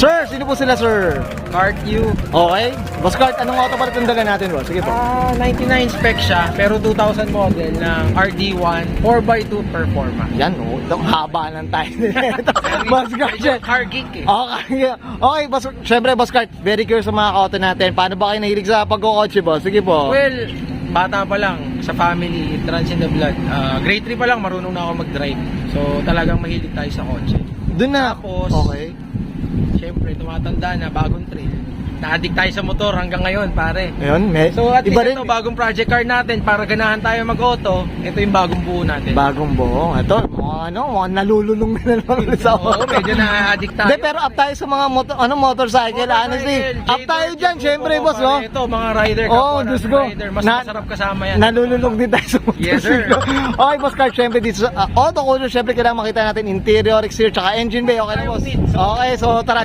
Sir, sino po sila, sir? Cart U. Okay. Boss Cart, anong auto pala itong dala natin, boss? Sige po. 99 spec siya, pero 2000 model ng RD1 4x2 performance. Yan, oh. Itong haba ng tayo nito. Boss Cart, Medyo car geek eh. Okay, boss, syempre, Boss Cart, very curious sa mga auto natin. Paano ba kayo nahilig sa pagkukotse, boss? Sige po. Well, bata pa lang, sa family, it runs in the blood. Grade 3 pa lang, marunong na ako mag-drive. So, talagang mahilig tayo sa kotse. Doon na. Tapos, okay. Siyempre, tumatanda na, bagong trail. Na-addict tayo sa motor hanggang ngayon, pare. Ayun, So at iba least ito, bagong project car natin, para ganahan tayo mag-auto, ito yung bagong buo natin. Bagong buo. Ito, mukhang nalululong na naman sa Oo, medyo na-addict tayo. Hindi, pero up tayo sa mga motorcycle, honestly. Up tayo dyan, syempre, boss, no? Ito, mga rider, Oh, Diyos ko. rider. Mas masarap kasama yan. Nalululong din tayo sa motorcycle. Yes, sir. Okay, Boss Cart, syempre dito sa auto culture, syempre kailangan makita natin interior, exterior, tsaka engine bay. Okay na, boss? Okay, so tara.